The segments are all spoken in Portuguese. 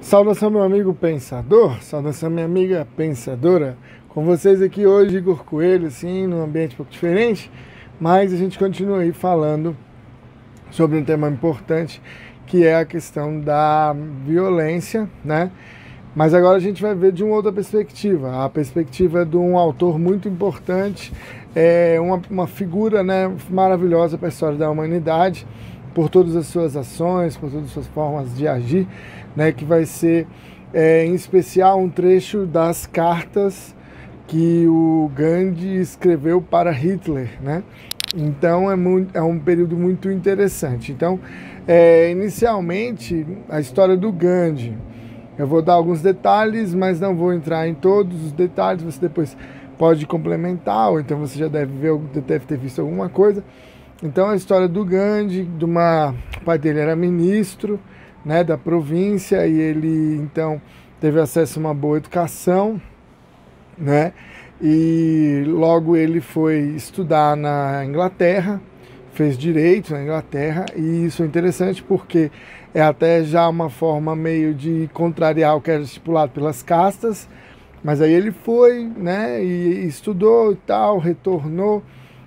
Saudação, meu amigo pensador, saudação, minha amiga pensadora. Com vocês aqui hoje, Igor Coelho, assim, num ambiente um pouco diferente, mas a gente continua aí falando sobre um tema importante, que é a questão da violência, né? Mas agora a gente vai ver de uma outra perspectiva, a perspectiva de um autor muito importante, uma figura, né, maravilhosa para a história da humanidade, por todas as suas ações, por todas as suas formas de agir, né, que vai ser, em especial, um trecho das cartas que o Gandhi escreveu para Hitler, né? Então é um período muito interessante. Então, inicialmente, a história do Gandhi, eu vou dar alguns detalhes, mas não vou entrar em todos os detalhes, você depois pode complementar, ou então você já deve ter visto alguma coisa. Então a história do Gandhi, o pai dele era ministro, né, da província, e ele então teve acesso a uma boa educação, né, e logo ele foi estudar na Inglaterra, fez direito na Inglaterra, e isso é interessante porque é até já uma forma meio de contrariar o que era estipulado pelas castas, mas aí ele foi, né, e estudou e tal, retornou.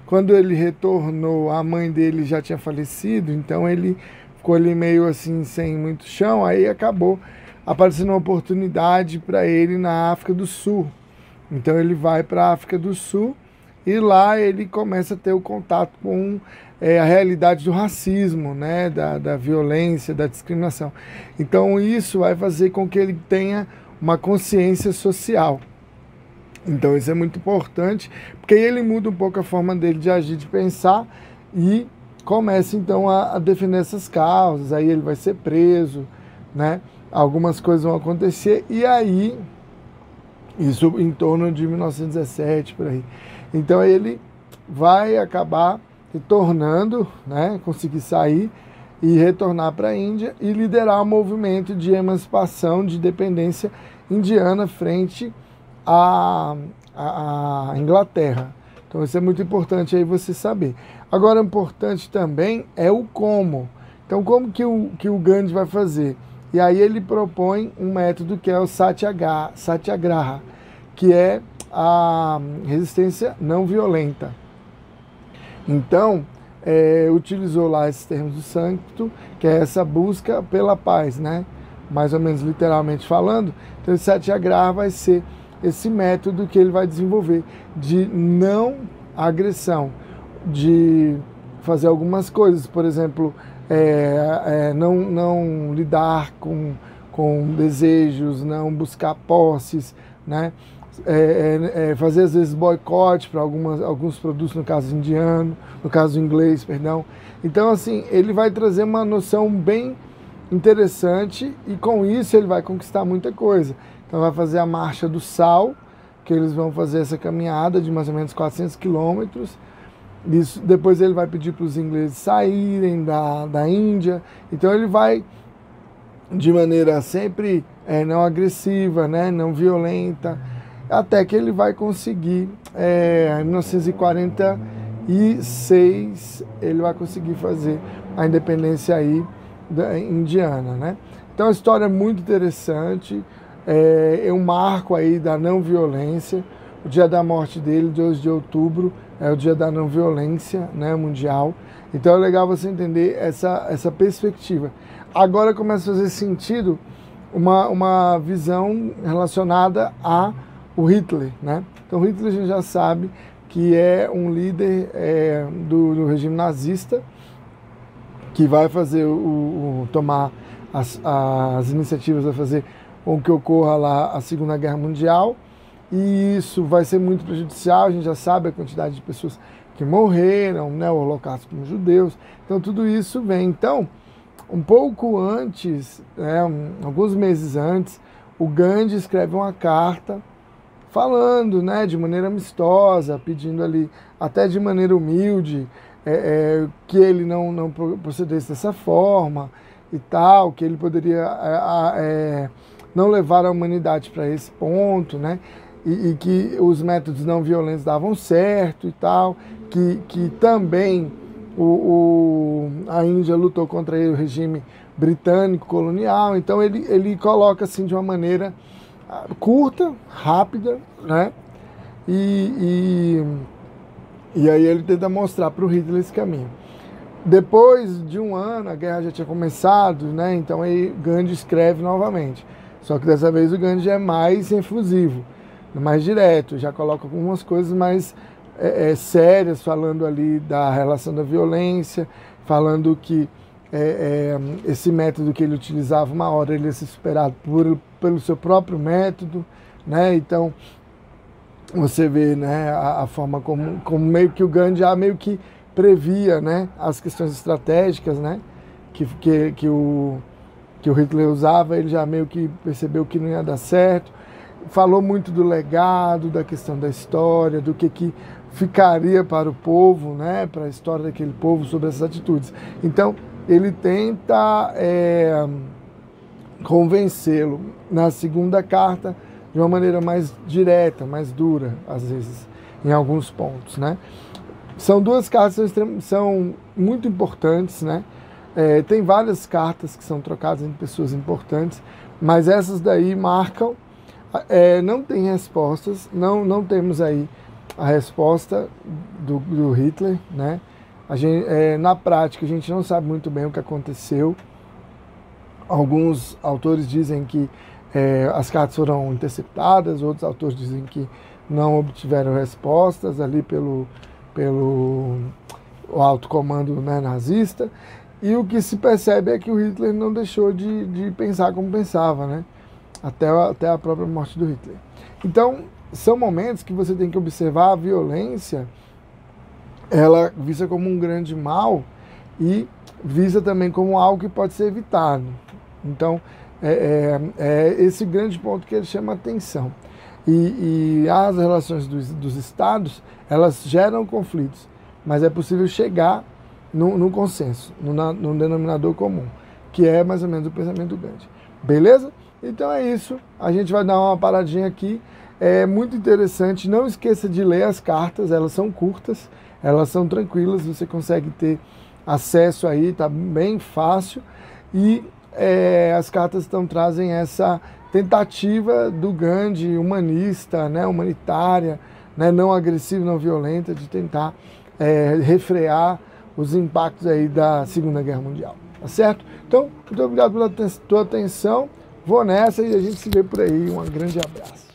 Quando ele retornou, a mãe dele já tinha falecido, então ele ficou ali meio assim, sem muito chão, aí acabou aparecendo uma oportunidade para ele na África do Sul. Então ele vai para a África do Sul e lá ele começa a ter o contato com a realidade do racismo, né, da violência, da discriminação. Então isso vai fazer com que ele tenha uma consciência social. Então isso é muito importante, porque aí ele muda um pouco a forma dele de agir, de pensar, e começa então a defender essas causas. Aí ele vai ser preso, né? Algumas coisas vão acontecer, e aí, isso em torno de 1917, por aí. Então ele vai acabar retornando, né? Conseguir sair e retornar para a Índia e liderar o movimento de emancipação, de independência indiana frente a Inglaterra. Então isso é muito importante aí você saber. Agora, importante também é o como. Então como que o Gandhi vai fazer? E aí ele propõe um método que é o Satyagraha, que é a resistência não violenta. Então, utilizou lá esses termos do Sanskrit, que é essa busca pela paz, né? Mais ou menos literalmente falando. Então esse Satyagraha vai ser esse método que ele vai desenvolver de não agressão, de fazer algumas coisas, por exemplo, não lidar com desejos, não buscar posses, né? Fazer às vezes boicote para alguns produtos, no caso indiano, no caso inglês, perdão. Então assim, ele vai trazer uma noção bem interessante e com isso ele vai conquistar muita coisa. Então vai fazer a Marcha do Sal, que eles vão fazer essa caminhada de mais ou menos 400 quilômetros. Depois ele vai pedir para os ingleses saírem da Índia. Então ele vai de maneira sempre não agressiva, né, não violenta, até que ele vai conseguir, em 1946, ele vai conseguir fazer a independência aí indiana, né? Então a história é muito interessante. É um marco aí da não violência. O dia da morte dele, 2 de outubro, é o dia da não violência, né, mundial. Então é legal você entender essa perspectiva. Agora começa a fazer sentido uma visão relacionada a o Hitler, né? Então Hitler a gente já sabe que é um líder do regime nazista, que vai fazer tomar as iniciativas, vai fazer com que ocorra lá a Segunda Guerra Mundial, e isso vai ser muito prejudicial. A gente já sabe a quantidade de pessoas que morreram, né, o Holocausto com os judeus. Então tudo isso vem. Então, um pouco antes, alguns meses antes, o Gandhi escreve uma carta falando, né, de maneira amistosa, pedindo ali, até de maneira humilde, que ele não procedesse dessa forma e tal, que ele poderia não levar a humanidade para esse ponto, né? E que os métodos não violentos davam certo e tal, que também a Índia lutou contra o regime britânico colonial. Então ele coloca assim de uma maneira curta, rápida, né? E aí ele tenta mostrar para o Hitler esse caminho. Depois de um ano, a guerra já tinha começado, né? Então aí Gandhi escreve novamente. Só que dessa vez o Gandhi é mais efusivo, mais direto, já coloca algumas coisas mais sérias, falando ali da relação da violência, falando que esse método que ele utilizava, uma hora ele ia ser superado pelo seu próprio método, né? Então você vê, né, a forma como meio que o Gandhi já meio que previa, né, as questões estratégicas, né, que o Hitler usava. Ele já meio que percebeu que não ia dar certo. Falou muito do legado, da questão da história, do que ficaria para o povo, né, para a história daquele povo sobre essas atitudes. Então ele tenta convencê-lo na segunda carta de uma maneira mais direta, mais dura, às vezes, em alguns pontos, né? São duas cartas que são muito importantes, né? Tem várias cartas que são trocadas entre pessoas importantes, mas essas daí marcam. Não tem respostas, não temos aí a resposta do Hitler, né? Na prática, a gente não sabe muito bem o que aconteceu. Alguns autores dizem que as cartas foram interceptadas, outros autores dizem que não obtiveram respostas ali pelo alto comando, né, nazista. E o que se percebe é que o Hitler não deixou de pensar como pensava, né? Até a própria morte do Hitler. Então, são momentos que você tem que observar a violência, ela vista como um grande mal e vista também como algo que pode ser evitado. Então, é esse grande ponto que ele chama atenção. E as relações dos estados, elas geram conflitos, mas é possível chegar no consenso, no denominador comum, que é mais ou menos o pensamento do Gandhi. Beleza? Então é isso, a gente vai dar uma paradinha aqui. É muito interessante, não esqueça de ler as cartas, elas são curtas, elas são tranquilas, você consegue ter acesso aí, tá bem fácil. E as cartas trazem essa tentativa do Gandhi humanista, né, humanitária, né, não agressiva, não violenta, de tentar refrear os impactos aí da Segunda Guerra Mundial, tá certo? Então, muito obrigado pela tua atenção, vou nessa e a gente se vê por aí, um grande abraço.